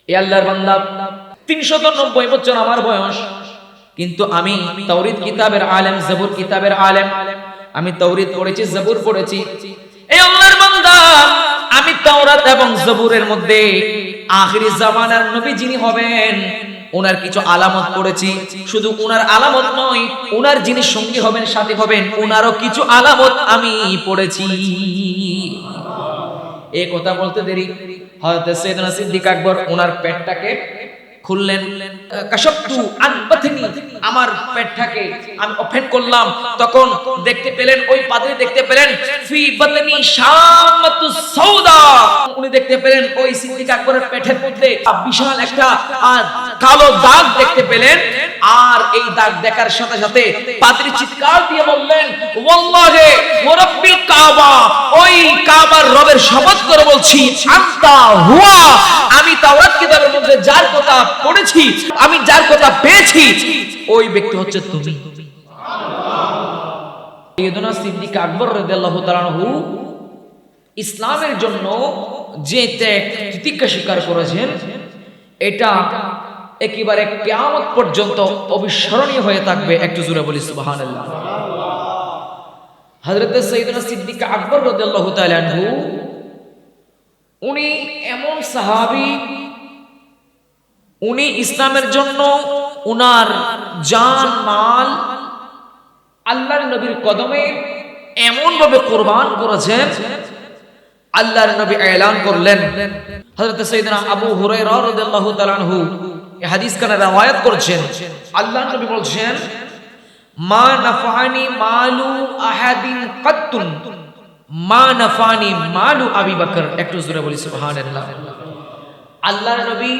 এ আল্লাহর বান্দা, 390 বছর আমার বয়স, কিন্তু আমি তাওরীত কিতাবের আলেম, জবুর কিতাবের আলেম। আমি তাওরীত পড়েছি, জবুর পড়েছি। এই আল্লাহর বান্দা, আমি তাওরাত এবং জবুরের মধ্যে আখিরি জামানার নবী যিনি হবেন ওনার কিছু আলামত পড়েছি। শুধু ওনার আলামত নয়, ওনার যিনি সঙ্গী হবেন, সাথী হবেন, ওনারও কিছু আলামত আমি পড়েছি। এই কথা বলতে দেরি, হযরত সাইয়েদনা সিদ্দিক আকবর ওনার পেটটাকে খুললেন। কাশাফতু আন বাতনি, আমার পেটটাকে আমি ওপেন করলাম। তখন দেখতে পেলেন, ওই পাদ্রী দেখতে পেলেন, ফি বাতনি শামাতু সাউদা, উনি দেখতে পেলেন ওই সিদ্দিক আকবরের পেটের মধ্যে বিশাল একটা কালো দাগ দেখতে পেলেন। আর এই দাগ দেখার সাথে সাথে পাদ্রী চিৎকার দিয়ে বললেন, ওয়াল্লাহি ওয়া রাব্বিল কাবা, ওই কাবার রবের শপথ করে বলছি, আনতা হুয়া, আমি তাওরাত কিতাবের মধ্যে যার কথা পড়েছি, আমি যার কথা পেয়েছি, ওই ব্যক্তি হচ্ছে তুমি। সাইয়েদনা সিদ্দিক আকবর রাদিয়াল্লাহু তাআলা আনহু ইসলামের জন্য যে তিতিক্ষা স্বীকার করেছেন, এটা একেবারে কিয়ামত পর্যন্ত অবিস্মরণীয় হয়ে থাকবে। একটু জোরে বলি সুবহানাল্লাহ। হযরত সাইয়েদনা সিদ্দিক আকবর রাদিয়াল্লাহু তাআলা আনহু, উনি এমন সাহাবী, উনি ইসলামের জন্য উনার জান মাল আল্লাহর নবীর কদমে এমন ভাবে কুরবান করেছেন, আল্লাহর নবী এলান করলেন। হযরত সাইয়েদনা আবু হুরায়রা রাদিয়াল্লাহু তাআলা আনহু এই হাদিস কানে রওয়ায়াত করছেন, আল্লাহর নবী বলছেন, মা নাফানি মালু আহাদিন কাত্তুন মা নাফানি মালু আবি বকর। একটু জোরে বলি সুবহানাল্লাহ। আল্লাহর নবী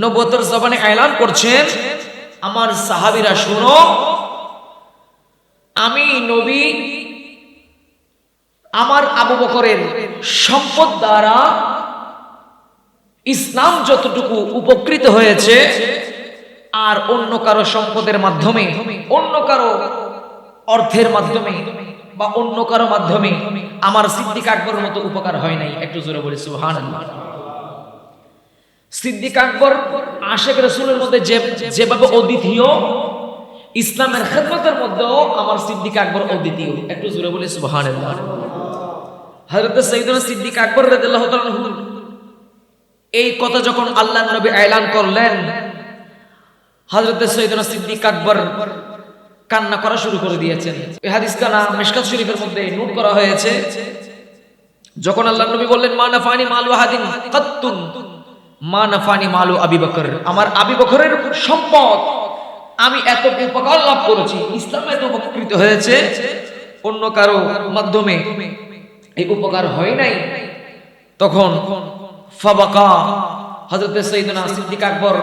নবুয়তের জবানে এলান করছেন, আমার সাহাবীরা শুনো, আমি নবী আমার আবু বকরের সম্পদ দ্বারা ইসলাম যতটুকু উপকৃত হয়েছে, আর অন্য কারো সম্পদের মাধ্যমে, অন্য কারো অর্থের মাধ্যমে বা অন্য কারো মাধ্যমে আমার সিদ্দিক আকবরের মতো উপকার হয় নাই। একটু জোরে বলি সুবহানাল্লাহ। সিদ্দিক আকবর আশিক রাসূলের মধ্যে যেভাবে অদ্বিতীয়, ইসলামের খেদমতের মধ্যেও আমার সিদ্দিক আকবর অদ্বিতীয়। একটু জোরে বলি সুবহানাল্লাহ। হযরত সাইয়েদনা সিদ্দিক আকবর রাদিয়াল্লাহু তাআলা আনহু এই কথা যখন আল্লাহর নবী এলান করলেন, হযরত সাইয়েদনা সিদ্দিক আকবর কান্না করা শুরু করে দিয়েছেন। এই হাদিসটা না মিশকাত শরীফের মধ্যে নোট করা হয়েছে। যখন আল্লাহর নবী বললেন, মা নাফানি মালু আহাদিন কাত্তুন মা নাফানি মালু আবি বকর, আমার আবি বকরের সম্পদ আমি এত উপকার লাভ করেছি, ইসলামে এত উপকৃত হয়েছে, অন্য কারো মাধ্যমে এই উপকার হয় নাই। তখন ফাবাকা, হযরত সাইয়েদনা সিদ্দিক আকবর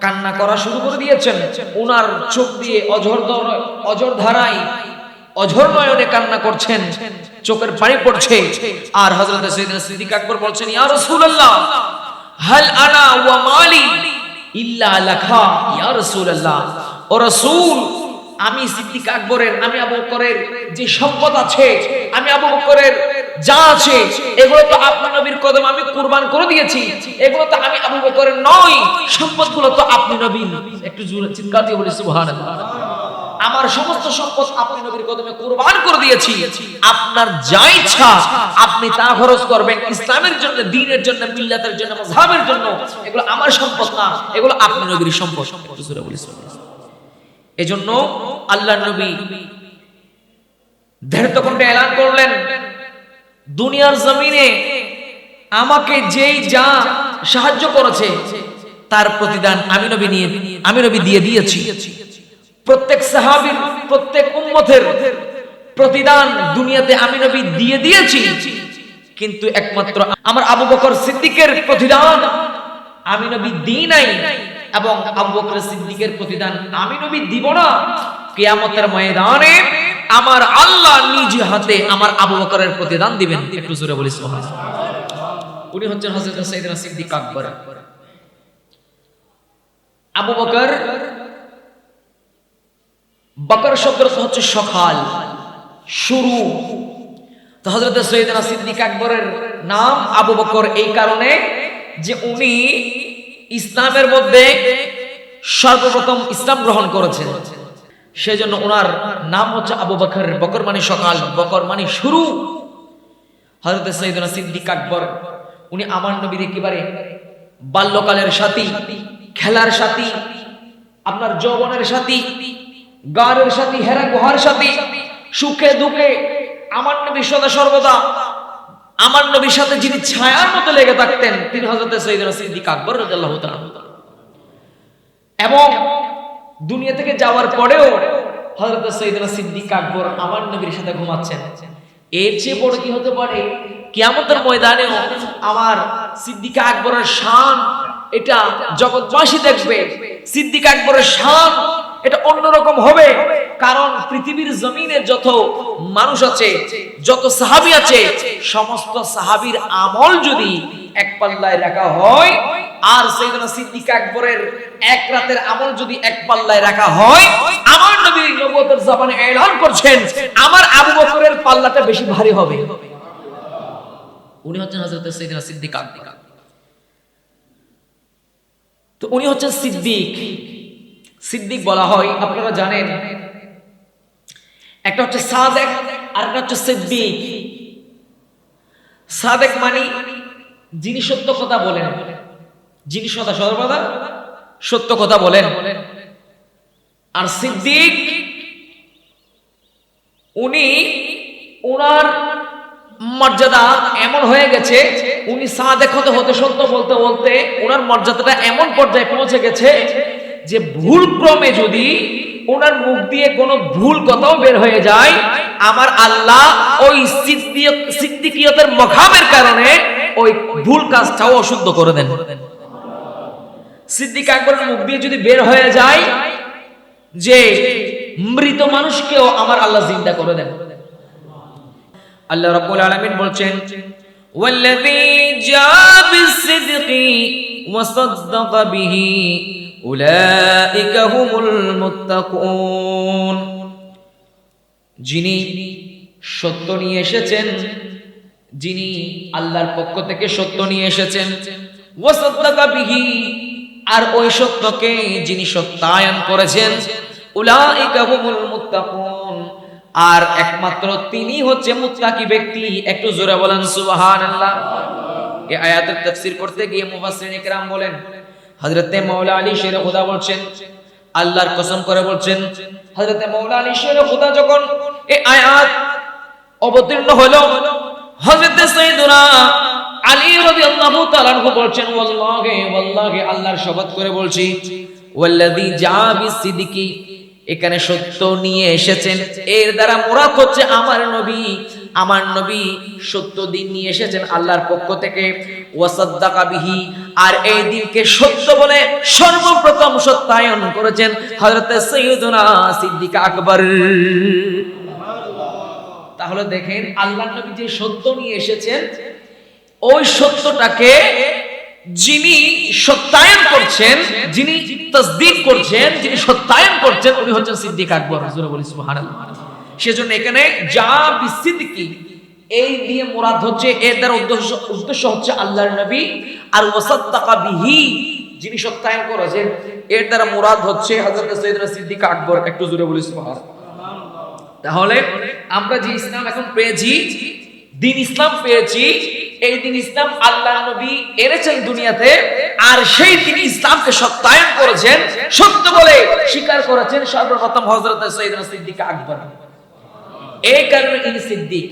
কান্না করা শুরু করে দিয়েছেন। ওনার চোখ দিয়ে অঝর ধারায়, অঝর নয়নে কান্না করছেন, চোখের পানি পড়ছে। আর হযরত সাইয়েদনা সিদ্দিক আকবর বলছেন, ইয়া রাসূলুল্লাহ হাল আনা ওয়া মালি ইল্লা লাকা, ইয়া রাসূলুল্লাহ, ও রাসূল, আমি সিদ্দিক আকবরের, আমি আবু বকরের যে সম্পদ আছে, আমি আবু বকরের যা আছে, এগুলো তো আপনার নবীর কদম আমি কুরবান করে দিয়েছি, এগুলো তো আমি আবু বকরের নয়, সম্পদগুলো তো আপনি নবী। একটু জোরে চিৎকার দিয়ে বলি সুবহানাল্লাহ। আমার সমস্ত সম্পদ আপনি নবীর কদমে কুরবান করে দিয়েছি, আপনার যা ইচ্ছা আপনি তা খরচ করবেন ইসলামের জন্য, দ্বীনের জন্য, মিল্লাতের জন্য, মাযহাবের জন্য। এগুলো আমার সম্পদ না, এগুলো আপনি নবীর সম্পদ। একটু জোরে বলি সুবহানাল্লাহ। এজন্য আল্লাহর নবী দৃঢ়কণ্ঠে এলান করলেন, দুনিয়ার জমিনে আমাকে যেই যা সাহায্য করেছে তার প্রতিদান আমি নবী দিয়ে দিয়েছি। প্রত্যেক সাহাবীর, প্রত্যেক উম্মতের প্রতিদান দুনিয়াতে আমি নবী দিয়ে দিয়েছি, কিন্তু একমাত্র আমার আবু বকর সিদ্দিকের প্রতিদান আমি নবী দিই নাই, এবং আবু বকর সিদ্দিকের প্রতিদান আমি নবী দিব না। কিয়ামতের ময়দানে আমার আল্লাহ নিজ হাতে আমার আবু বকরের প্রতিদান দিবেন। একটু জোরে বলি সুবহানাল্লাহ। উনি হচ্ছেন হযরত সাইয়েদনা সিদ্দিক আকবর। আবু বকর, বকর শব্দের অর্থ হচ্ছে সকাল, শুরু। তো হযরত সাইয়েদনা সিদ্দিক আকবরের নাম আবু বকর এই কারণে যে উনি ইসলামের মধ্যে সর্বপ্রথম ইসলাম গ্রহণ করেছেন, সেজন্য ওনার নাম হচ্ছে আবু বকর। বকর মানে সকাল, বকর মানে শুরু। হযরত সাইয়েদনা সিদ্দিক আকবর, উনি আমার নবীর একেবারে বাল্যকালের সাথী, খেলার সাথী, আপনার যৌবনের সাথী, গারের সাথী, হেরা গুহার সাথী, সুখে দুঃখে আমার নবী সদা সর্বদা আমার নবীর সাথে যিনি ছায়ার মতো লেগে থাকতেন, তিনি হযরত সাইয়েদনা সিদ্দিক আকবর রাদিয়াল্লাহু তাআলা। এবং দুনিয়া থেকে যাওয়ার পরেও হযরত সাইয়েদনা সিদ্দিক আকবর আমার নবীর সাথে ঘুমাচ্ছেন। এর চেয়ে বড় কি হতে পারে? কিয়ামতের ময়দানেও আমার সিদ্দিক আকবরের শান এটা জগৎবাসী দেখবে। সিদ্দিক আকবরের শান এটা অন্যরকম হবে, কারণ পৃথিবীর জমিনে যত মানুষ আছে, যত সাহাবী আছে, সমস্ত সাহাবীর আমল যদি এক পাল্লায় রাখা হয়, আর সাইয়েদনা সিদ্দিক আকবরের এক রাতের আমল যদি এক পাল্লায় রাখা হয়, আমার নবী নবুয়তের জবানে এলান করছেন আমার আবু বকরের পাল্লাটা বেশি ভারী হবে। উনি হচ্ছেন হযরত সাইয়েদনা সিদ্দিক আকবর। তো উনি হচ্ছেন সিদ্দিক। সিদ্দিক বলা হয়, আপনারা জানেন, একটা হচ্ছে সাদেক আর একটা হচ্ছে সিদ্দিক। সাদেক মানে যিনি সত্য কথা বলেন, যিনি সদা সর্বদা সত্য কথা বলেন। আর সিদ্দিক উনি ওনার মর্যাদা এমন হয়ে গেছে, উনি সাদেক হতে হতে সত্য বলতে বলতে ওনার মর্যাদাটা এমন পর্যায়ে পৌঁছে গেছে যে ভুল ক্রমে যদি ওনার মুখ দিয়ে কোনো ভুল কথাও বের হয়ে যায়, আমার আল্লাহ ওই সিদ্দিকিয়তের মকামের কারণে ওই ভুল কাজটাও অশুদ্ধ করে দেন। সিদ্দিক আকবরের মুখ দিয়ে যদি বের হয়ে যায় যে মৃত মানুষকেও আমার আল্লাহ জিন্দা করে দেন। আল্লাহ রাব্বুল আলামিন বলছেন, ওয়াল্লাযী জা বিস-সিদকি ওয়া সাদ্দাকা বিহি উলাইকা হুমুল মুত্তাকুন। যিনি সত্য নিয়ে এসেছেন, যিনি আল্লাহর পক্ষ থেকে সত্য নিয়ে এসেছেন, ওয়া সাদ্দাকা বিহি, আর ওই সত্যকে যিনি সত্যায়ন করেছেন, উলাইকা হুমুল মুত্তাকুন, আর একমাত্র তিনি হচ্ছে মুত্তাকি ব্যক্তি। একটু জোরে বলেন সুবহানাল্লাহ। এই আয়াতের তাফসীর করতে গিয়ে মুফাসসিরিন ইকরাম বলেন, হযরতে মাওলা আলী শেরে খুদা বলছেন, আল্লাহর কসম করে বলছেন, হযরতে মাওলা আলী শেরে খুদা যখন এই আয়াত অবতীর্ণ হলো, হযরতে সাইয়েদনা আলী রাদিয়াল্লাহু তাআলা আনহু বলছেন, ওয়াল্লাহি ওয়াল্লাহি, আল্লাহর শপথ করে বলছি, ওয়াল্লাযী জা বিস-সিদকি, এখানে সত্য নিয়ে এসেছেন, এর দ্বারা মুরাদ হচ্ছে আমার নবী। আমার নবী সত্য দিন নিয়ে এসেছেন আল্লাহর পক্ষ থেকে, ওয়া সাদ্দাকা বিহি, আর এই দিনকে সত্য বলে সর্বপ্রথম সত্যায়ন করেছেন হযরত সাইয়েদনা সিদ্দিক আকবর। তাহলে দেখেন আল্লাহর নবী যে সত্য নিয়ে এসেছেন, ওই সত্যটাকে যিনি সত্যায়ন করছেন, যিনি তাসদীক করছেন, যিনি সত্যায়ন করছেন, উনি হচ্ছেন সিদ্দিক আকবর। জোরে বলি সুবহানাল্লাহ। সেজন্য এখানে যা বিসিদ্দিকি, এই দিয়ে মুরাদ হচ্ছে, এর দ্বারা উদ্দেশ্য হচ্ছে আল্লাহর নবী, আর ওয়াসাদ্দাকা বিহি, যিনি সত্যায়ন করেছেন, এর দ্বারা মুরাদ হচ্ছে হযরত সাইয়েদনা সিদ্দিক আকবর। একটু জোরে বলি সুবহানাল্লাহ। তাহলে আমরা যে ইসলাম এখন পেয়েছি, দিন ইসলাম পেয়েছি, এই দিন ইসলাম আল্লাহর নবী এনেছেন দুনিয়াতে, আর সেই দিন ইসলামকে সত্যায়ন করেছেন, সত্য বলে স্বীকার করেছেন সর্বপ্রথম হযরত সাইয়েদনা সিদ্দিক আকবর। এই কারণে তিনি সিদ্দিক।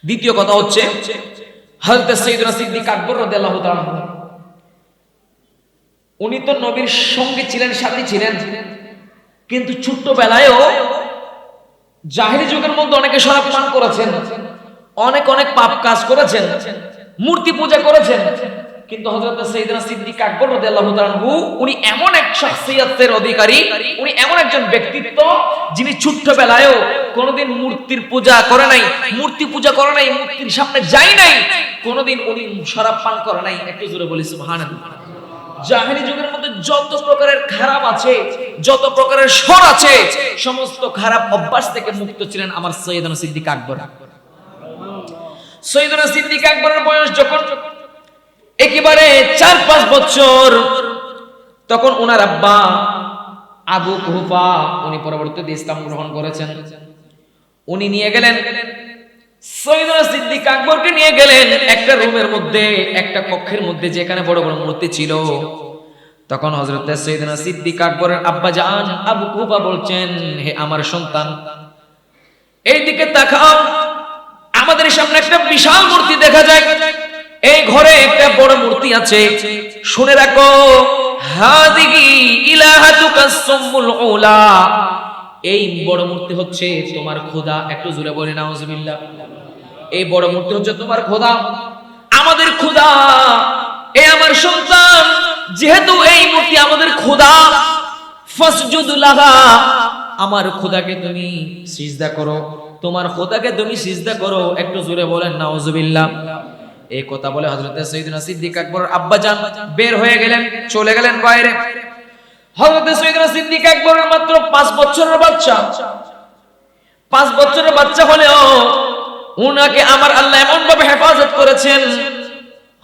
দ্বিতীয় কথা হচ্ছে, হযরত সাইয়েদনা সিদ্দিক আকবর রাদিয়াল্লাহু তাআলা, উনি তো নবীর সঙ্গে ছিলেন, সাথী ছিলেন, কিন্তু ছোট্টবেলায়ও জাহেলি যুগের মধ্যে অনেকে শরাব পান করেছেন, অনেক অনেক পাপ কাজ করেছেন, মূর্তি পূজা করেছেন। কিন্তু হযরত সাইয়েদনা সিদ্দিক আকবর রাদিয়াল্লাহু তাআলা আনহু, উনি এমন এক শাখসিয়তের অধিকারী, উনি এমন একজন ব্যক্তিত্ব, যিনি ছোট্টবেলায়ও কোনোদিন মূর্তির পূজা করে নাই, মূর্তি পূজা করে নাই, মূর্তির সামনে যায় নাই, কোনোদিন উনি শরাব পান করে নাই। একটু জোরে বলি সুবহানাল্লাহ। জাহেলি যুগের মধ্যে যত প্রকারের খারাপ আছে, যত প্রকারের শর আছে, সমস্ত খারাপ অভ্যাস থেকে মুক্ত ছিলেন আমার সাইয়েদনা সিদ্দিক আকবর। সাইয়েদনা সিদ্দিক আকবরের বয়স যখন একেবারে 4-5 বছর। তখন ওনার আব্বা আবু কুহাফা, উনি পরবর্তীতে ইসলাম গ্রহণ করেছেন, উনি নিয়ে গেলেন সৈয়দনা সিদ্দিক আকবরকে, নিয়ে গেলেন একটা রুমের মধ্যে, একটা কক্ষের মধ্যে যেখানে বড় বড় মূর্তি ছিল। তখন হযরত সৈয়দনা সিদ্দিক আকবরের আব্বা জান আবু কুহাফা বলছেন, হে আমার সন্তান, এইদিকে তাকাও, আমাদের সামনে একটা বিশাল মূর্তি দেখা যায়, এই ঘরে একটা বড় মূর্তি আছে, শুনে রাখো, হাদিহি ইলাহাতুকা সুম্মুল উলা, এই বড় মূর্তি হচ্ছে তোমার খোদা। একটু জোরে বলে নাউজুবিল্লাহ। এই বড় মূর্তি হচ্ছে তোমার খোদা, আমাদের খোদা। এ আমার সন্তান, যেহেতু এই মূর্তি আমাদের খোদা, ফাসজুদ লাহা, আমার খোদাকে তুমি সিজদা করো, তোমার খোদাকে তুমি সিজদা করো। একটু জোরে বলেন নাউজুবিল্লাহ। এই কথা বলে হযরত সাইয়েদনা সিদ্দিক আকবর আব্বাজান বের হয়ে গেলেন, চলে গেলেন বাইরে। হযরত সাইয়েদনা সিদ্দিক আকবরের মাত্র 5 বছরের বাচ্চা। 5 বছরের বাচ্চা হলেও উনাকে আমার আল্লাহ এমন ভাবে হেফাজত করেছেন।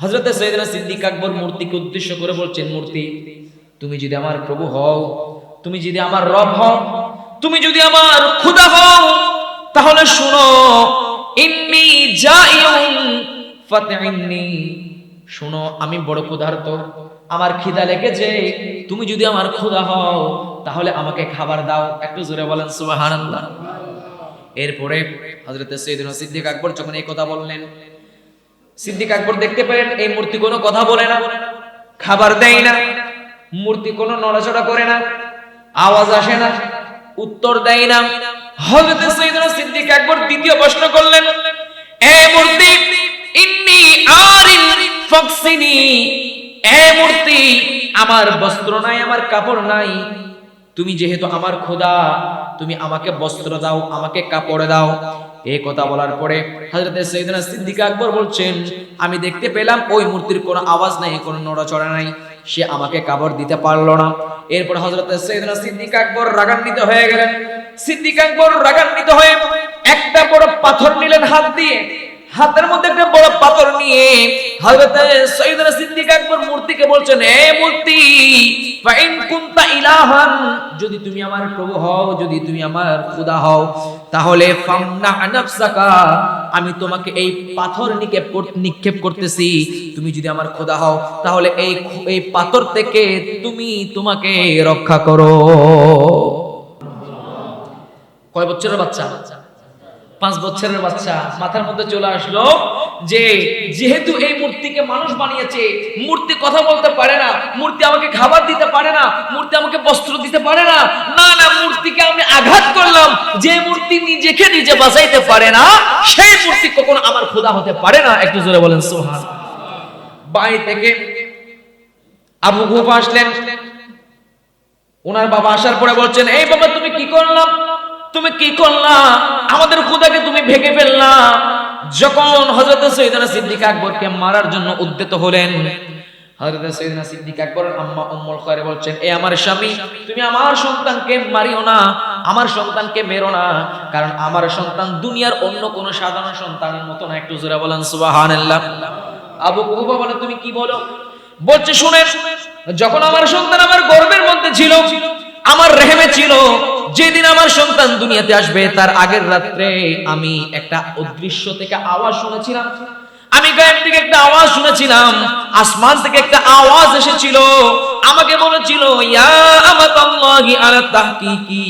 হযরত সাইয়েদনা সিদ্দিক আকবর মূর্তিকে উদ্দেশ্য করে বলছেন, মূর্তি, তুমি যদি আমার প্রভু হও, তুমি যদি আমার রব হও, তুমি যদি আমার খোদা হও, তাহলে শুনো, ইন্নী জাইউন ফাতইন্নি, শুনো, আমি বড় ক্ষুধার্ত, আমার খিদা লেগেছে, তুমি যদি আমার খোদা হও তাহলে আমাকে খাবার দাও। একটু জোরে বলেন সুবহানাল্লাহ। এরপরে হযরত সাইয়েদনা সিদ্দিক আকবর যখন এই কথা বললেন, সিদ্দিক আকবর দেখতে পেলেন এই মূর্তি কোনো কথা বলে না, খাবার দেয় না, মূর্তি কোনো নড়াচড়া করে না, আওয়াজ আসে না, উত্তর দেয় না। হযরত সাইয়েদনা সিদ্দিক আকবর দ্বিতীয় প্রশ্ন করলেন, এ মূর্তি, ইন্নী আরিন ফাকসিনি, এ মূর্তি, আমার বস্ত্র নাই, আমার কাপড় নাই, তুমি যেহেতু আমার খোদা, তুমি আমাকে বস্ত্র দাও, আমাকে কাপড় দাও। এই কথা বলার পরে হযরত সাইয়েদনা সিদ্দিক আকবর বলছেন, আমি দেখতে পেলাম ওই মূর্তির কোনো আওয়াজ নাই, কোনো নড়াচড়া নাই, সে আমাকে কাপড় দিতে পারলো না। এরপর হযরত সাইয়েদনা সিদ্দিক আকবর রাগান্বিত হয়ে গেলেন। সিদ্দিক আকবর রাগান্বিত হয়ে একটা বড় পাথর নিলেন হাত দিয়ে, হাতের মধ্যে একটা বড় পাথর নিয়ে হযরত সাইয়েদনা সিদ্দিক আকবর মূর্তিকে বলছেন, হে মূর্তি, ফাইন কুনতা ইলাহান, যদি তুমি আমার প্রভু হও, যদি তুমি আমার খোদা হও, তাহলে ফামনা নাফসাকা, আমি তোমাকে এই পাথর নিক্ষেপ করতেছি। তুমি যদি আমার খোদা হও তাহলে এই পাথর থেকে তুমি তোমাকে রক্ষা করো। কয় বছরের বাচ্চা? 5 বছরের বাচ্চা। মাথার মধ্যে চলে আসলো যে যেহেতু এই মূর্তিকে মানুষ বানিয়েছে, মূর্তি কথা বলতে পারে না, মূর্তি আমাকে খাবার দিতে পারে না, মূর্তি আমাকে বস্ত্র দিতে পারে না, না না, মূর্তিকে আমি আঘাত করলাম, যে মূর্তি নিজেকে নিজে বাঁচাইতে পারে না, সেই মূর্তি কখনো আমার খোদা হতে পারে না। একটু জোরে বলেন সুবহান। বাড়ি থেকে আবু কুহাফা আসলেন, ওনার বাবা আসার পরে বলছেন, এই বাবা, তুমি কি করলাম, তুমি কি করলা, আমাদের খোদাকে তুমি ভেঙে ফেললা। যখন হযরত সাইয়েদনা সিদ্দিক আকবরকে মারার জন্য উদ্যত হলেন, হযরত সাইয়েদনা সিদ্দিক আকবরের আম্মা উম্মুল খায়র বলছেন, এ আমার স্বামী, তুমি আমার সন্তানকে মারিও না, আমার সন্তানকে মেরো না, কারণ আমার সন্তান দুনিয়ার অন্য কোন সাধারণ সন্তানের মতো না। একটু জোরে বলেন সুবহানাল্লাহ। আবু কুহাফা বলে, তুমি কি বলো? বলছে, শুনে, যখন আমার সন্তান আমার গর্ভের মধ্যে ছিল, আমার রেহেমে ছিল, যেদিন আমার সন্তান দুনিয়াতে আসবে তার আগের রাত্রে আমি একটা অদৃশ্য থেকে আওয়াজ শুনেছিলাম, আমি গায়েব থেকে একটা আওয়াজ শুনেছিলাম, আসমান থেকে একটা আওয়াজ এসেছিল, আমাকে বলেছিল, ইয়া আমাতাল্লাহি আলা তাহকিকি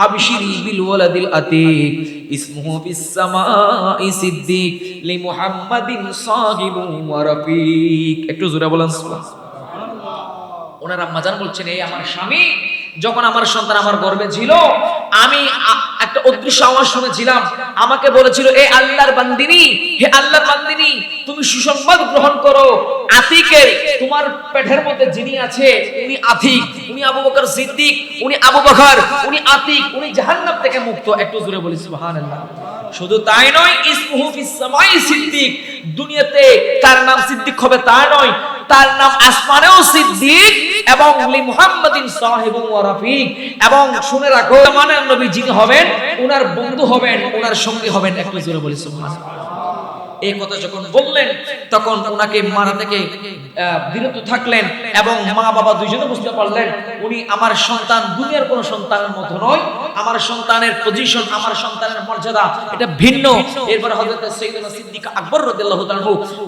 আবশিরি বিল ওয়ালাদিল আতিক ইসমুহু ফিস সামাই সিদ্দিক লি মুহাম্মাদিন সাহিবু ওয়া রাফিক। একটু জোরে বলেন সুবহানাল্লাহ। ওনার আম্মা জান বলছেন, এই আমার স্বামী, যখন আমার সন্তান আমার গর্ভে ছিল, আমি একটা অদৃশ্য আওয়াজ শুনেছিলাম, আমাকে বলেছিল, এ আল্লাহর বান্দিনী, হে আল্লাহর বান্দিনী, তুমি সুসংবাদ গ্রহণ করো, আতিকের, তোমার পেটের মধ্যে যিনি আছে উনি আতিক, উনি আবু বকর সিদ্দিক, উনি আবু বকর, উনি আতিক, উনি জাহান্নাম থেকে মুক্ত। একটু জোরে বলি সুবহানাল্লাহ। শুধু তাই নয়, ইসমুহু ফিস সামাই সিদ্দিক, দুনিয়াতে তার নাম সিদ্দিক হবে তা নয়, তার নাম আসমানেও সিদ্দিক এবং লি মুহাম্মাদিন সাহিবু ওয়া রাফিক, এবং শুনে রাখো, মানে নবী যিনি হবেন, ওনার বন্ধু হবেন, ওনার সঙ্গী হবেন। একটু জোরে বলি সুবহানাল্লাহ। এই কথা যখন বললেন তখন ওনাকে মারা থেকে বিরত থাকলেন এবং মা বাবা দুইজনে বুঝতে পারলেন উনি আমার সন্তান দুনিয়ার কোনো সন্তানের মতো নয়, আমার সন্তানের পজিশন, আমার সন্তানের মর্যাদা এটা ভিন্ন। এরপর হযরত সাইয়েদনা সিদ্দিক আকবর রাদিয়াল্লাহু তাআলা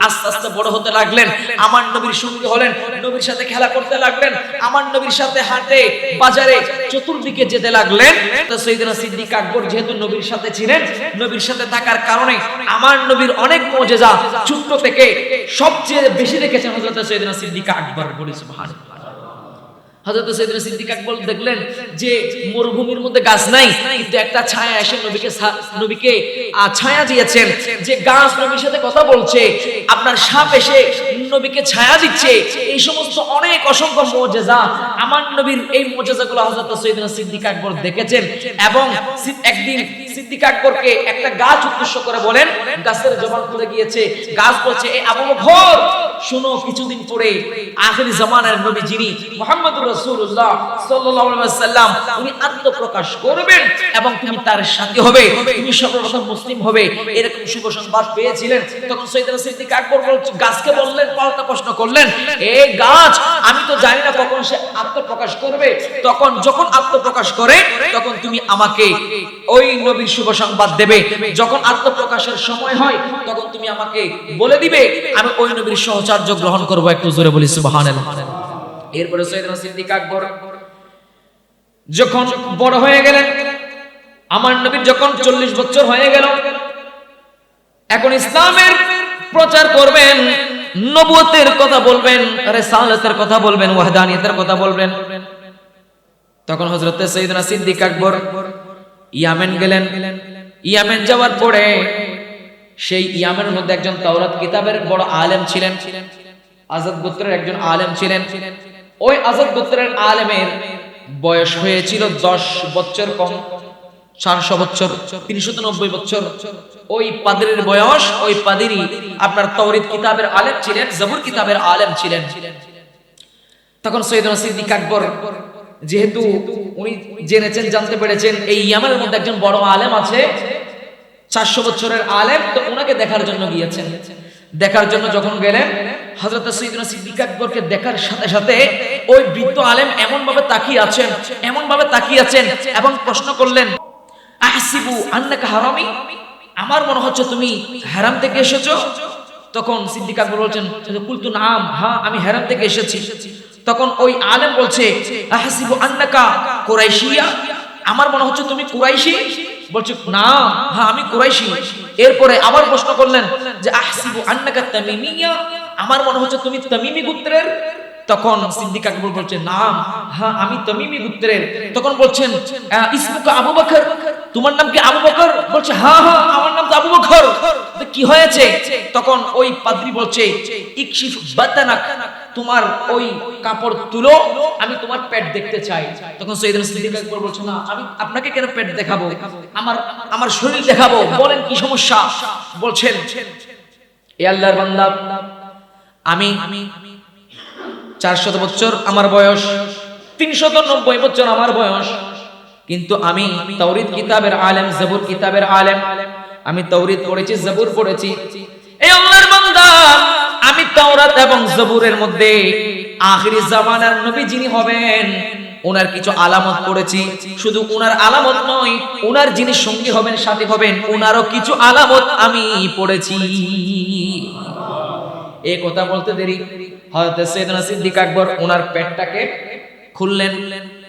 আস্তে আস্তে বড় হতে লাগলেন, আমার নবীর সঙ্গী হলেন, নবীর সাথে খেলা করতে লাগলেন, আমার নবীর সাথে হাঁটে বাজারে চতুর্দিকে যেতে লাগলেন। তো সাইয়েদনা সিদ্দিক আকবর যেহেতু নবীর সাথে ছিলেন, নবীর সাথে থাকার কারণে আমার নবীর অনেক মুজিজা ছোট থেকে সবচেয়ে বেশি দেখেছেন হযরত সাইয়েদনা সিদ্দিক আকবর। বলি সুবহানাল্লাহ। হযরত সাইয়েদনা সিদ্দিক আকবর দেখলেন যে মরুভূমির মধ্যে গাছ নাই, কিন্তু একটা ছায়া এসে নবীকে ছায়া দিয়েছেন, যে গাছ নবীর সাথে কথা বলছে, আপনার সাপ এসে নবীকে ছায়া দিচ্ছে। এই সমস্ত অনেক অসংখ্য মুজিজা, আমার নবীর এই মুজিজাগুলো হযরত সাইয়েদনা সিদ্দিক আকবর দেখেছেন। এবং একদিন সিদ্দিক আকবরকে একটা গাছ উদ্দেশ্য করে বলেন, গাছের জবান খুলে গিয়েছে, গাছ বলছে, এ আবু বকর শুনো, কিছুদিন পরে আখির জামানার নবী যিনি মুহাম্মদুর রাসূলুল্লাহ সাল্লাল্লাহু আলাইহি ওয়াসাল্লাম, উনি আত্মপ্রকাশ করবেন এবং তুমি তার সাথী হবে, তুমি সর্বপ্রথম মুসলিম হবে, এরকম শুভ সংবাদ পেয়েছিলেন। তখন সাইয়েদনা সিদ্দিক আকবর গাছকে বললেন, পাল্টা প্রশ্ন করলেন, এই গাছ আমি তো জানি না কখন সে আত্মপ্রকাশ করবে, তখন যখন আত্মপ্রকাশ করে তখন তুমি আমাকে ওই নবীর শুভ সংবাদ দেবে, যখন আত্মপ্রকাশের সময় হয় তখন তুমি আমাকে বলে দিবে, আমি ওই নবীর সহচর্য গ্রহণ করব। একটু জোরে বলি সুবহানাল্লাহ। এরপরে সাইয়েদনা সিদ্দিক আকবর যখন বড় হয়ে গেলেন, আমার নবীর যখন 40 বছর হয়ে গেল, এখন ইসলামের প্রচার করবেন, নবুয়তের কথা বলবেন, রিসালাতের কথা বলবেন, ওয়াহদানিয়তের কথা বলবেন। তখন হযরত সাইয়েদনা সিদ্দিক আকবর ইয়ামেন গেলেন। ইয়ামেন যাওয়ার পরে সেই ইয়ামেনের মধ্যে একজন তাওরাত কিতাবের বড় আলেম ছিলেন, আজাদ গোত্রের একজন আলেম ছিলেন। ওই আজাদ গোত্রের আলেমের বয়স হয়েছিল 10 বছর কম, 400 বছর, 390 বছর। ওই পাদ্রীর বয়স, ওই পাদ্রী আপনার তাওরাত কিতাবের আলেম ছিলেন, জবুর কিতাবের আলেম ছিলেন। তখন সাইয়েদনা সিদ্দিক আকবর যেহেতু উনি জেনেছেন, জানতে পেরেছেন এই ইয়ামেনের মধ্যে একজন বড় আলেম আছে, 400 বছরের আলেম, তো ওনাকে দেখার জন্য গিয়েছেন। দেখার জন্য যখন গেলেন, হযরত সাইয়েদনা সিদ্দিক আকবরকে দেখার সাথে সাথে ওই বৃদ্ধ আলেম এমন ভাবে তাকিয়ে আছেন এবং প্রশ্ন করলেন, আহসিবু আন্নাকা হারামি, আমার মনে হচ্ছে তুমি হারাম থেকে এসেছো। তখন সিদ্দিক আকবর বলছেন, কুলতু নাম, হ্যাঁ আমি হারাম থেকে এসেছি। তখন ওই আলেম বলছে, আহসিবু আন্নাকা কুরাইশিয়া, আমার মনে হচ্ছে তুমি কুরাইশি। বলছে না, হ্যাঁ আমি কুরাইশি। এরপরে আবার প্রশ্ন করলেন যে আহসিবু আন্নাকা তামিমিয়া, আমার মনে হচ্ছে তুমি তামিমি গোত্রের। তখন সিদ্দিক আকবর বলছে না, হ্যাঁ আমি তামিমি গোত্রের। তখন বলছেন, ইসমুকা আবু বকর, তোমার নাম কি আবু বকর? বলছে হ্যাঁ হ্যাঁ আমার নাম তো আবু বকর। কি হয়েছে? তখন ওই পাদ্রী বলছে, ইকশিফ বাতানাক, তোমার ওই কাপড় তুলো, আমি তোমার পেট দেখতে চাই। তখন সাইয়েদনা সিদ্দিক আকবর বলছে না, আমি আপনাকে কেন পেট দেখাবো, আমার শরীর দেখাবো, বলেন কি সমস্যা। বলছেন, এ আল্লাহর বান্দা, আমি 400 বছর আমার বয়স, 390 বছর আমার বয়স, কিন্তু আমি তাওরাত কিতাবের আলেম, জবুর কিতাবের আলেম, আমি তাওরাত পড়েছি, জবুর পড়েছি। এই আল্লাহর বান্দা, আমি তাওরাত এবং জবুরের মধ্যে আখিরি জামানার নবী যিনি হবেন ওনার কিছু আলামত পড়েছি। শুধু ওনার আলামত নয়, ওনার যিনি সঙ্গী হবেন, সাথী হবেন, ওনারও কিছু আলামত আমি পড়েছি। এই কথা বলতে দেরি হযরত সাইয়েদনা সিদ্দিক আকবর ওনার পেটটাকে খুললেন।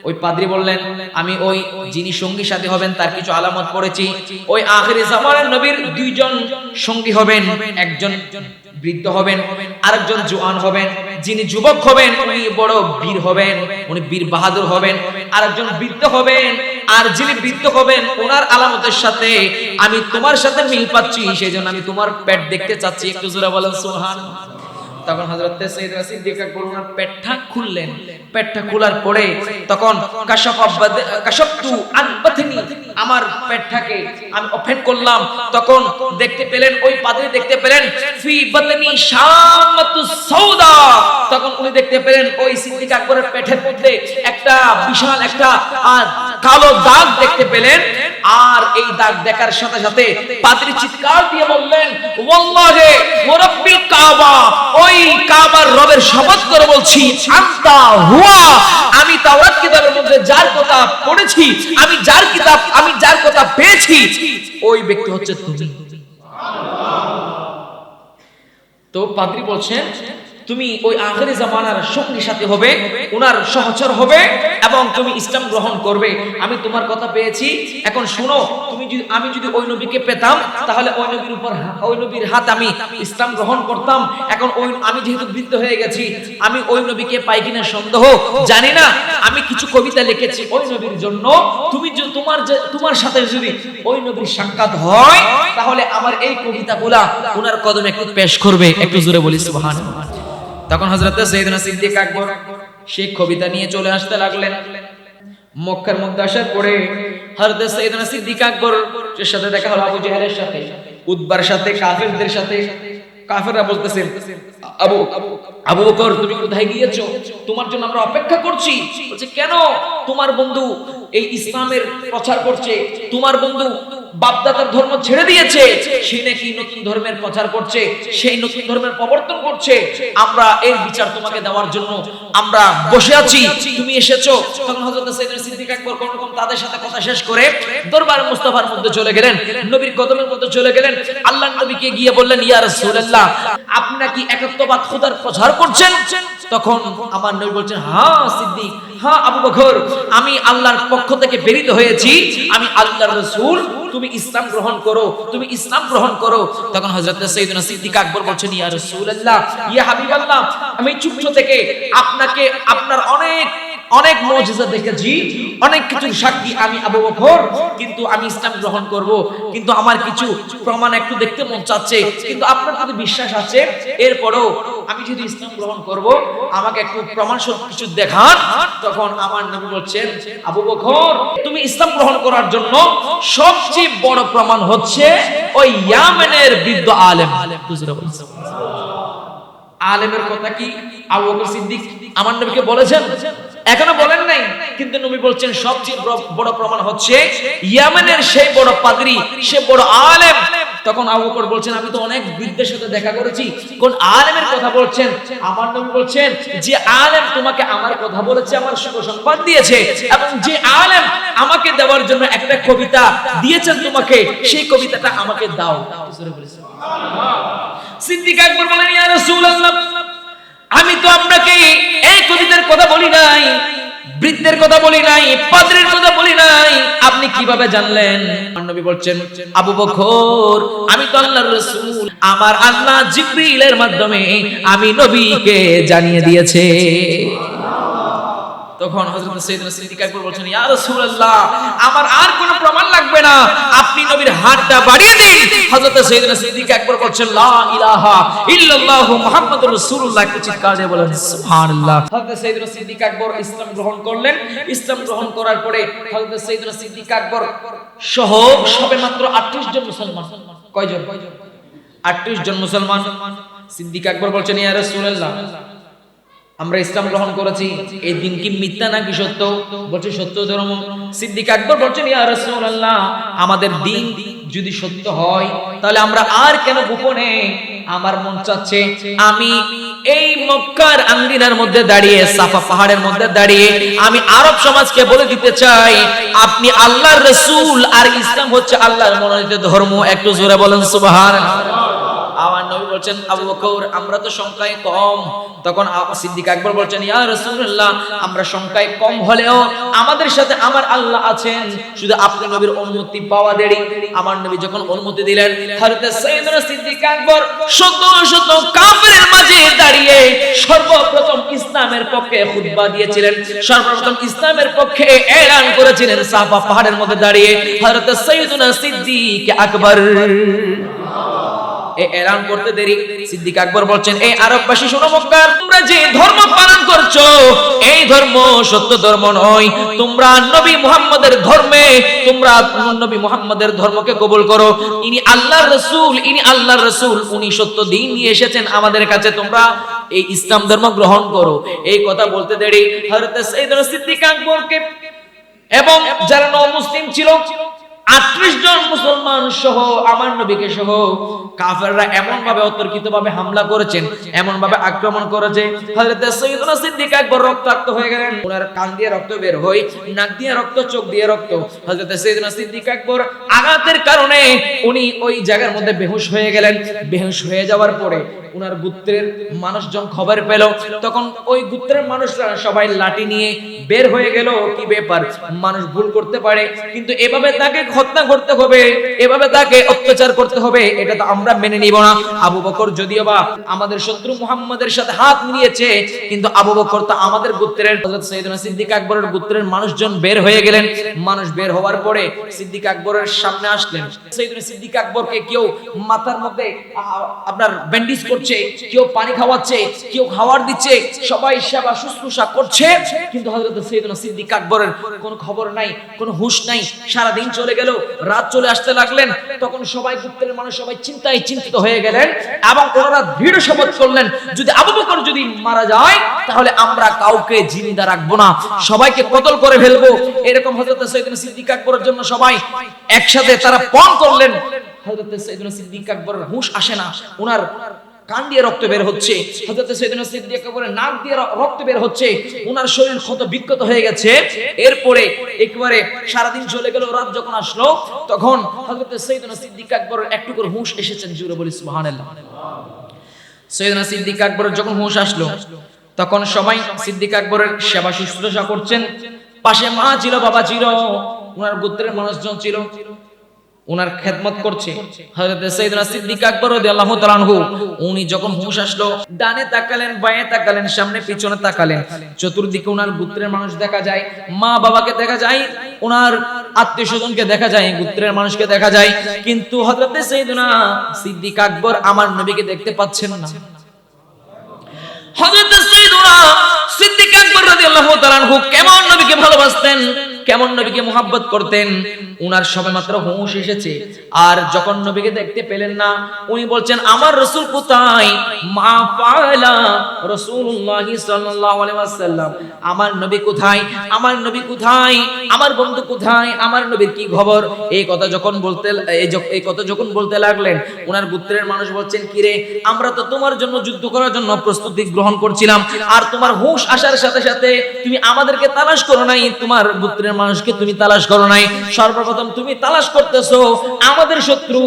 ওই পাদ্রী বললেন, আমি ওই যিনি সঙ্গী সাথী হবেন তার কিছু আলামত পড়েছি। ওই আখিরি জামানার নবীর 2 জন সঙ্গী হবেন, একজন বৃদ্ধ হবেন, আরেকজন জওয়ান হবেন। যিনি যুবক হবেন উনি বড় বীর হবেন, উনি বীর বাহাদুর হবেন। আরেকজন বৃদ্ধ হবেন, আর যিনি বৃদ্ধ হবেন ওনার আলামতের সাথে আমি তোমার সাথে মিল পাচ্ছি, সেজন্য আমি তোমার পেট দেখতে চাচ্ছি। একটু জোরে বলেন সুবহানাল্লাহ। তখন হযরত সাইয়েদনা সিদ্দিক আকবর ওনার পেটটা খুললেন। পেটটা খোলার পরে তখন কাশাফতু আন বাতনি, আমার পেটটাকে আমি ওপেন করলাম, তখন দেখতে পেলেন, ওই পাদ্রী দেখতে পেলেন ফি বাতনি শামাতুস সাউদা, তখন উনি দেখতে পেলেন ওই সিদ্দিক আকবরের পেটের মধ্যে একটা বিশাল একটা কালো দাগ দেখতে পেলেন। আর এই দাগ দেখার সাথে সাথে পাদ্রী চিৎকার দিয়ে বললেন, ওয়াল্লাহি ওয়া রাব্বিল কাবা, ওই কাবার রবের শপথ করে বলছি, আনতা হুয়া, আমি তাওরাত কিতাবের মধ্যে যার কথা পড়েছি, আমি যার কথা পেয়েছি, ওই ব্যক্তি হচ্ছে তুমি। তো পাদ্রী বলছেন, তুমি ওই আখিরি জামানার সঙ্গী সাথী হবে, ওনার সহচর হবে এবং তুমি ইসলাম গ্রহণ করবে, আমি তোমার কথা পেয়েছি। এখন শোনো, আমি যদি ওই নবীকে পেতাম তাহলে ওই নবীর হাত আমি ইসলাম গ্রহণ করতাম। এখন আমি যেহেতু বৃদ্ধ হয়ে গেছি, আমি ওই নবীকে পাই কিনা সন্দেহ, জানি না। আমি কিছু কবিতা লিখেছি ওই নবীর জন্য, তোমার সাথে যদি ওই নবীর সাক্ষাৎ হয় তাহলে আমার এই কবিতাগুলা ওনার কদমে একটু পেশ করবে। একটু জোরে বলি সুবহানাল্লাহ। তখন হযরত সাইয়েদনা সিদ্দিক আকবর সেই কবিতা নিয়ে চলে আসতে লাগলেন। মক্কার মধ্যে আসার পরে হযরত সাইয়েদনা সিদ্দিক আকবর এর সাথে দেখা হলো আবু জেহেলের সাথে, উতবার সাথে, কাফেরদের সাথে। কাফেররা বলতেছেন, আবু বকর তুমি কোথায় গিয়েছো? তোমার জন্য আমরা অপেক্ষা করছি। বলছে, কেন? তোমার বন্ধু এই ইসলামের প্রচার করছে, তোমার বন্ধু বাপদাদার ধর্ম ছেড়ে দিয়েছে, সে নাকি নতুন ধর্মের প্রচার করছে, সেই নতুন ধর্মের প্রবর্তন করছে, আমরা এর বিচার তোমাকে দেওয়ার জন্য আমরা বসে আছি, তুমি এসেছো। তখন হযরত সাইয়েদনা সিদ্দিক আকবর কোনরকম তাদের সাথে কথা শেষ করে দরবার মুস্তাফার মধ্যে চলে গেলেন, নবীর কদমের মধ্যে চলে গেলেন। আল্লাহর নবীকে গিয়ে বললেন, ইয়া রাসূলুল্লাহ, আপনি কি একাত্মবাদ খোদার প্রচার করছেন? তখন আমার নবী বলছেন, হ্যাঁ সিদ্দিক, হ্যাঁ আবু বকর, আমি আল্লাহর পক্ষ থেকে প্রেরিত হয়েছি, আমি আল্লাহর রাসূল, তুমি ইসলাম গ্রহণ করো, তুমি ইসলাম গ্রহণ করো। তখন হযরত সাইয়েদনা সিদ্দিক আকবর বলছেন, ইয়া রাসূলুল্লাহ, ইয়া হাবিবাল্লাহ, আমি ছোট থেকে আপনার অনেক মুজিজা দেখেছি, অনেক কিছু সাক্ষী আমি আবু বকর, কিন্তু আমি ইসলাম গ্রহণ করব, কিন্তু আমার কিছু প্রমাণ একটু দেখতে মন চাচ্ছে, কিন্তু আপনার যদি বিশ্বাস আছে, এরপরও আমি যদি ইসলাম গ্রহণ করব, আমাকে একটু প্রমাণ সহ কিছু দেখান। তখন আমার নবী বলছেন, আবু বকর, তুমি ইসলাম গ্রহণ করার জন্য সবচেয়ে বড় প্রমাণ হচ্ছে ওই ইয়ামেনের বৃদ্ধ আলেম। আলেমের কথা কি আবু বকর সিদ্দিক আমার নবীকে বলেছেন? এখনো বলেন নাই, কিন্তু নবী বলছেন সবচেয়ে বড় প্রমাণ হচ্ছে ইয়ামেনের সেই বড় পাদ্রী, সে বড় আলেম। তখন আবু বকর বলছেন, আমি তো অনেক বৃদ্ধের সাথে দেখা করেছি, কোন আলেমের কথা বলছেন? আমার নবী বলছেন, যে আলেম তোমাকে আমার কথা বলেছে, আমার সুসংবাদ দিয়েছে, এবং যে আলেম আমাকে দেওয়ার জন্য একটা কবিতা দিয়েছেন তোমাকে, সেই কবিতাটা আমাকে দাও। সিদ্দিক আকবর বলেন, ইয়া রাসূলুল্লাহ, আমি তো আপনাকে এই কবিতার কথা বলি নাই, বৃদ্ধের কথা বলি নাই, পাদ্রীর কথা বলি নাই, আপনি কিভাবে জানলেন? নবী বলছেন, আবু বকর, আমি তো আল্লাহর রাসূল, আমার আল্লাহ জিবরিলের মাধ্যমে আমি নবীকে জানিয়ে দিয়েছে। তখন হযরত সাইয়েদনা সিদ্দিক আকবর বলছেন, ইয়া রাসূলুল্লাহ, আমার আর কোনো প্রমাণ লাগবে না, আপনি নবীর হাতটা বাড়িয়ে দিন। হযরত সাইয়েদনা সিদ্দিক আকবর বলছেন, লা ইলাহা ইল্লাল্লাহু মুহাম্মাদুর রাসূলুল্লাহ, একটু চিৎকার দিয়ে বলেন সুবহানাল্লাহ। হযরত সাইয়েদনা সিদ্দিক আকবর ইসলাম গ্রহণ করলেন। ইসলাম গ্রহণ করার পরে হযরত সাইয়েদনা সিদ্দিক আকবর সহ সবে মাত্র 38 জন মুসলমান। কয়জন? 38 জন মুসলমান। সিদ্দিক আকবর বলছেন, ইয়া রাসূলুল্লাহ, আমরা ইসলাম গ্রহণ করেছি, এই দিন কি মিথ্যা নাকি সত্য? বলছে সত্য ধর্ম। সিদ্দিক আকবর বলছেন, ইয়া রাসূলুল্লাহ, আমাদের দিন যদি সত্য হয় তাহলে আমরা আর কেন গোপনে? আমার মন চাচ্ছে আমি এই মক্কার আঙ্গিনার মধ্যে দাঁড়িয়ে, সাফা পাহাড়ের মধ্যে দাঁড়িয়ে আমি আরব সমাজকে বলে দিতে চাই, আপনি আল্লাহর রাসূল আর ইসলাম হচ্ছে আল্লাহর মনোনীত ধর্ম। একটু জোরে বলেন সুবহানাল্লাহ। আমার নবী বলছেন, আবু বকর, আমরা তো সংখ্যায় কম। তখন সিদ্দিক আকবর বলছেন, ইয়া রাসূলুল্লাহ, আমরা সংখ্যায় কম হলেও আমাদের সাথে আমার আল্লাহ আছেন, শুধু আপনি নবীর অনুমতি পাওয়া দেরি। আমার নবী যখন অনুমতি দিলেন, হযরত সাইয়েদনা সিদ্দিক আকবর শত শত কাফেরের মাঝে দাঁড়িয়ে সর্বপ্রথম ইসলামের পক্ষে খুতবা দিয়েছিলেন, সর্বপ্রথম ইসলামের পক্ষে এলান করেছিলেন সাফা পাহাড়ের মধ্যে দাঁড়িয়ে হযরত সাইয়েদনা সিদ্দিক আকবর। এলান করতে দেরি, সিদ্দিক আকবর বলছেন, এই আরববাসী শোনো, মক্কার তোমরা যে ধর্ম পালন করছো, এই ধর্ম সত্য ধর্ম নয়, তোমরা নবী মুহাম্মদের ধর্মে, তোমরা নবী মুহাম্মদের ধর্মকে কবুল করো। ইনি আল্লাহর রাসূল, ইনি আল্লাহর রাসূল, উনি সত্য দিন নিয়ে এসেছেন আমাদের কাছে, তোমরা এই ইসলাম ধর্ম গ্রহণ করো। এই কথা বলতে দেরি হযরত সাইয়েদনা সিদ্দিক আকবরকে এবং যারা নও-মুসলিম ছিল 38 জন মুসলমান সহ আমার নবীকে সহ কাফেররা এমন ভাবে অতর্কিত ভাবে হামলা করেছেন, এমন ভাবে আক্রমণ করেছে, হযরত সাইয়েদনা সিদ্দিক আকবর রক্তাক্ত হয়ে গেলেন। ওনার কান দিয়ে রক্ত বের হয়, নাক দিয়ে রক্ত, চোখ দিয়ে রক্ত। হযরত সাইয়েদনা সিদ্দিক আকবর আঘাতের কারণে উনি ওই জায়গার মধ্যে বেহুশ হয়ে গেলেন। বেহুশ হয়ে যাওয়ার পরে উনার গোত্রের মানুষজন খবর পেল, তখন ওই গোত্রের মানুষরা সবাই লাঠি নিয়ে বের হয়ে গেল। কি ব্যাপার, মানুষ ভুল করতে পারে, কিন্তু এভাবে তাকে হত্যা করতে হবে, এভাবে তাকে অত্যাচার করতে হবে, এটা তো আমরা মেনে নিব না। আবু বকর যদিও বা আমাদের শত্রু মুহাম্মদের সাথে হাত মিলিয়েছে, কিন্তু আবু বকর তো আমাদের গোত্রের। হযরত সাইয়েদনা সিদ্দিক আকবরের গোত্রের মানুষজন বের হয়ে গেলেন। মানুষ বের হওয়ার পরে সিদ্দিক আকবরের সামনে আসলেন। সাইয়েদনা সিদ্দিক আকবরকে কেউ মাথার মধ্যে আপনার ব্যান্ডেজ করছে, কেউ পানি খাওয়াচ্ছে, কেউ খাবার দিচ্ছে, সবাই সেবা শুশ্রূষা করছে, কিন্তু হযরত সাইয়েদনা সিদ্দিক আকবরের কোনো খবর নাই, কোনো হুঁশ নাই। সারা দিন চলে গেল, রাত চলে আসতে লাগলেন, তখন সবাই গোত্রের মানুষ সবাই চিন্তায় চিন্তিত হয়ে গেলেন এবং ওনারা দৃঢ় শপথ করলেন, যদি আবু বকর যদি মারা যায় তাহলে আমরা কাউকে জিন্দা রাখবো না, সবাইকে কতল করে ফেলবো। এরকম হযরত সাইয়েদনা সিদ্দিক আকবরের জন্য সবাই একসাথে তারা পণ করলেন। হযরত সাইয়েদনা সিদ্দিক আকবরের হুঁশ আসে না, ওনার কান দিয়ে রক্ত বের হচ্ছে, হযরত সাইয়েদনা সিদ্দিক আকবরের নাক দিয়ে রক্ত বের হচ্ছে, ওনার শরীর ক্ষত বিক্ষত হয়ে গেছে। এরপরে একবারে সারা দিন চলে গেল, রাত যখন আসলো তখন হযরত সাইয়েদনা সিদ্দিক আকবরের একটু করে হুঁশ এসেছেন। জোরে বলি সুবহানাল্লাহ। সাইয়েদনা সিদ্দিক আকবরের যখন হুঁশ আসলো তখন সবাই সিদ্দিক আকবরের সেবা শুশ্রূষা করছেন। পাশে মা ছিল, বাবা ছিল, ওনার গোত্রের মানুষজন ছিল, ওনার খেদমত করছে। হযরত সাইয়েদনা সিদ্দিক আকবর রাদিয়াল্লাহু তাআলা আনহু উনি যখন হুঁশ আসলো, ডানে তাকালেন, বাঁয়ে তাকালেন, সামনে পিছনে তাকালেন, চতুর্দিকে ওনার গোত্রের মানুষ দেখা যায়, মা বাবাকে দেখা যায়, ওনার আত্মীয়স্বজনকে দেখা যায়, গোত্রের মানুষকে দেখা যায়, কিন্তু হযরত সাইয়েদনা সিদ্দিক আকবর আমার নবীকে দেখতে পাচ্ছেন না। হযরত সাইয়েদনা সিদ্দিক আকবর রাদিয়াল্লাহু তাআলা আনহু কেমন নবীকে ভালোবাসতেন, কেমন নবীকে মুহাব্বত করতেন। উনার সবেমাত্র হুঁশ এসেছে, আর যখন নবীকে দেখতে পেলেন না, উনি বলছেন আমার রাসূল কোথায়? মা ফালা রাসূলুল্লাহ সাল্লাল্লাহু আলাইহি ওয়াসাল্লাম, আমার নবী কোথায়, আমার নবী কোথায়, আমার বন্ধু কোথায়, আমার নবীর কি খবর? এই কথা যখন বলতে লাগলেন, উনার গোত্রের মানুষ বলছেন, কি রে, আমরা তো তোমার জন্য যুদ্ধ করার জন্য প্রস্তুতি গ্রহণ করছিলাম, আর তোমার হুঁশ আসার সাথে সাথে তুমি আমাদেরকে তালাশ করো নাই, তোমার গোত্রের মানুষকে তুমি তালাশ করো নাই, সর্বপ্রথম তুমি তালাশ করতেছো আমাদের শত্রু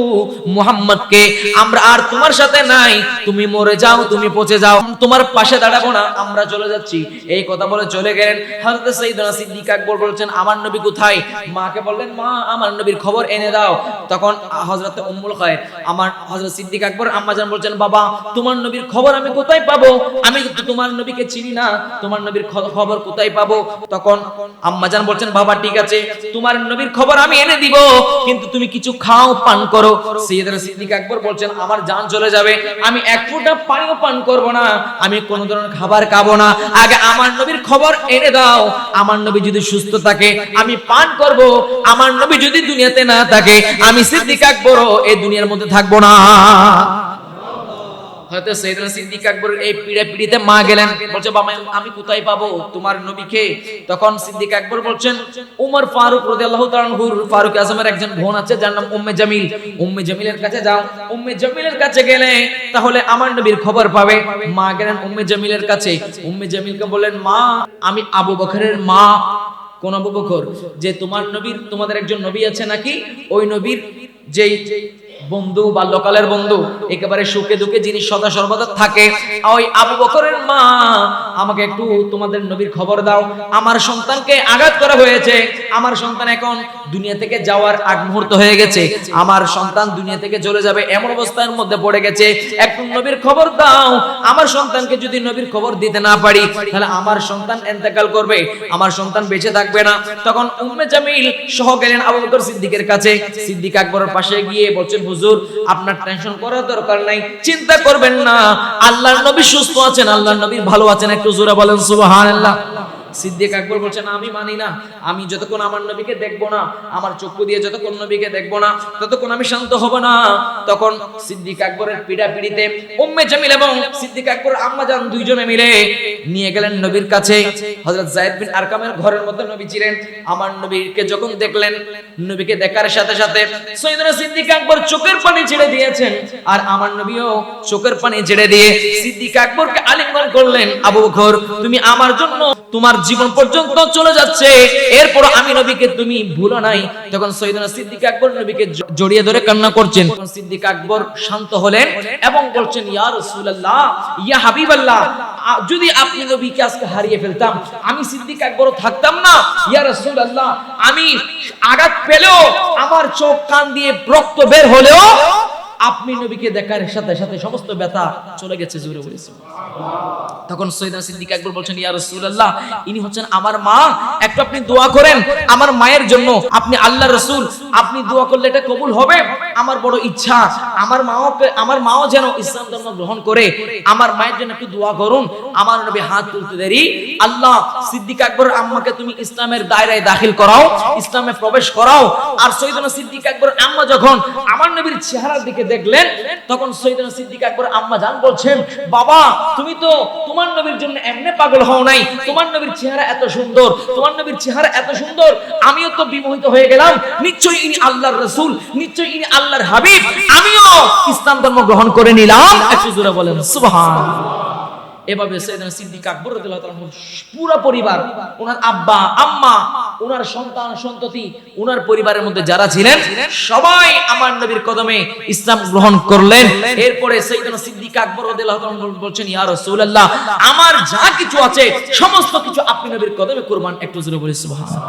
মুহাম্মদকে। আমরা আর তোমার সাথে নাই, তুমি মরে যাও, তুমি পচে যাও, তোমার পাশে দাঁড়াবো না, আমরা চলে যাচ্ছি। এই কথা বলে চলে গেলেন। হযরত সাইয়েদনা সিদ্দিক আকবর বলছেন আমার নবী কোথায়? মাকে বললেন, মা আমার নবীর খবর এনে দাও। তখন হযরত উম্মুল খায়র আমার হযরত সিদ্দিক আকবর আম্মাজান বলছেন, বাবা তোমার নবীর খবর আমি কোথায় পাবো? আমি তো তোমার নবীকে চিনি না, তোমার নবীর খবর কোথায় পাবো? তখন আম্মাজান বলছেন, বাবা ঠিক আছে, তোমার নবীর খবর আমি এনে দিব, কিন্তু তুমি কিছু খাও, পান করো। সাইয়েদনা সিদ্দিক আকবর বলছেন, আমার জান চলে যাবে, আমি এক ফোঁটা পানিও পান করব না, আমি কোন ধরনের খাবার খাবো না, আগে আমার নবীর খবর এনে দাও। আমার নবী যদি সুস্থ থাকে আমি পান করব, আমার নবী যদি দুনিয়াতে না থাকে আমি সিদ্দিক আকবর এই দুনিয়ার মধ্যে থাকবো না। হয়তো সাইয়েদনা সিদ্দিক আকবর এই পিড়িতে মা গেলেন, বলছে বাবা আমি কোথায় পাবো তোমার নবীকে? তখন সিদ্দিক আকবর বলছেন, উমর ফারুক রাদিয়াল্লাহু তাআলা আনহুর ফারুক আজমের একজন বোন আছে যার নাম উম্মে জামিল, উম্মে জামিলের কাছে যাও, উম্মে জামিলের কাছে গেলে তাহলে আমার নবীর খবর পাবে। মা গেলেন উম্মে জামিলের কাছে, উম্মে জামিলকে বললেন, মা আমি আবু বকরের মা। কোন আবু বকর? যে তোমার নবীর, তোমাদের একজন নবী আছে নাকি, ওই নবীর যেই বন্ধু, বাল্যকালের বন্ধু, একেবারে সুখে দুঃখে যিনি সদা সর্বদা থাকে, ওই আবু বকরের মা, আমাকে একটু তোমাদের নবীর খবর দাও, আমার সন্তানকে আঘাত করা হয়েছে, আমার সন্তান এখন দুনিয়া থেকে যাওয়ার আগ মুহূর্ত হয়ে গেছে, আমার সন্তান দুনিয়া থেকে চলে যাবে এমন অবস্থার মধ্যে পড়ে গেছে, একটু নবীর খবর দাও, আমার সন্তানকে যদি নবীর খবর দিতে না পারি তাহলে আমার সন্তান ইন্তেকাল করবে, আমার সন্তান বেঁচে থাকবে না। তখন উম্মে জামিল সহ গেলেন আবু বকর সিদ্দিকের কাছে। সিদ্দিক আকবরের পাশে গিয়ে বলছেন, হুজুর আপনার টেনশন করার দরকার নাই, চিন্তা করবেন না, আল্লাহর নবী সুস্থ আছেন, আল্লাহর নবী ভালো আছেন, একটু জোরে বলেন সুবহানাল্লাহ। সিদ্দিক আকবর বলছেন আমি মানি না, আমি যতক্ষণ আমার নবীকে দেখবো না, আমার চক্ষু দিয়ে যতক্ষণ নবীকে দেখবো না, ততক্ষণ আমি শান্ত হব না। তখন সিদ্দিক আকবরের পিড়াপিড়িতে উম্মে জামিল এবং সিদ্দিক আকবর আম্মা জান দুইজনে মিলে নিয়ে গেলেন নবীর কাছে। হযরত যায়েদ বিন আরকামের ঘরের মধ্যে নবী ছিলেন। আমার নবীকে যখন দেখলেন, নবীকে দেখার সাথে সাথে সাইয়েদনা সিদ্দিক আকবর চোখের পানি ছেড়ে দিয়েছেন, আর আমার নবীও চোখের পানি ছেড়ে দিয়ে সিদ্দিক আকবরকে আলিঙ্গন করলেন। আবু বকর, তুমি আমার জন্য তোমার জীবন পর্যন্ত চলে যাচ্ছে, এরপর আমি নবীকে তুমি ভুলো নাই। তখন সাইয়েদনা সিদ্দিক আকবর নবীকে জড়িয়ে ধরে কান্না করছেন। তখন সিদ্দিক আকবর শান্ত হলেন এবং বলছেন, ইয়া রাসূলুল্লাহ, ইয়া হাবিবাল্লাহ, যদি আপনি নবীকে আজকে হারিয়ে ফেলতাম, আমি সিদ্দিক আকবরও থাকতাম না। ইয়া রাসূলুল্লাহ, আমি আঘাত পেলেও, আমার চোখ কান দিয়ে রক্ত বের হলেও আপনি নবীকে দেখার সাথে সাথে সমস্ত ব্যথা চলে গেছে। জোরে বলেছে। তখন সাইয়েদনা সিদ্দিক আকবর বলছেন, ইয়া রাসূলুল্লাহ, ইনি হচ্ছেন আমার মা, একটু আপনি দোয়া করেন আমার মায়ের জন্য। আপনি আল্লাহর রাসূল, আপনি দোয়া করলে এটা কবুল হবে। আমার বড় ইচ্ছা আমার মাও যেন ইসলাম ধর্ম গ্রহণ করে। আমার মায়ের জন্য একটু দোয়া করুন। আমার নবী হাত তুলতে দেরি, আল্লাহ সিদ্দিক আকবরের আম্মাকে তুমি ইসলামের দায়রায় দাখিল করাও, ইসলামে প্রবেশ করাও। আর সাইয়েদনা সিদ্দিক আকবর আম্মা যখন আমার নবীর চেহারার দিকে দেখলেন, তখন সাইয়েদনা সিদ্দিক আকবর আম্মা জান বলছেন, বাবা তুমি তো তোমার নবীর জন্য এমনি পাগল হও নাই, তোমার নবীর চেহারা এত সুন্দর, তোমার নবীর চেহারা এত সুন্দর, আমিও তো বিমোহিত হয়ে গেলাম। নিশ্চয়ই ইনি আল্লাহর রাসূল, নিশ্চয়ই ইনি আল্লাহর হাবিব, আমিও ইসলাম ধর্ম গ্রহণ করে নিলাম। একটু জোরে বলেন সুবহানাল্লাহ। এভাবে সাইয়েদনা সিদ্দিক আকবর রাদিয়াল্লাহু তাআলা পুরো পরিবার, ওনার আব্বা আম্মা, ওনার সন্তান সন্ততি, ওনার পরিবারের মধ্যে যারা ছিলেন সবাই আমার নবীর কদমে ইসলাম গ্রহণ করলেন। এরপরে সাইয়েদনা সিদ্দিক আকবর রাদিয়াল্লাহু তাআলা বলছেন, ইয়া রাসূলুল্লাহ, আমার যা কিছু আছে সমস্ত কিছু আপনি নবীর কদমে কুরবান। একটু জোরে বলি সুবহানাল্লাহ।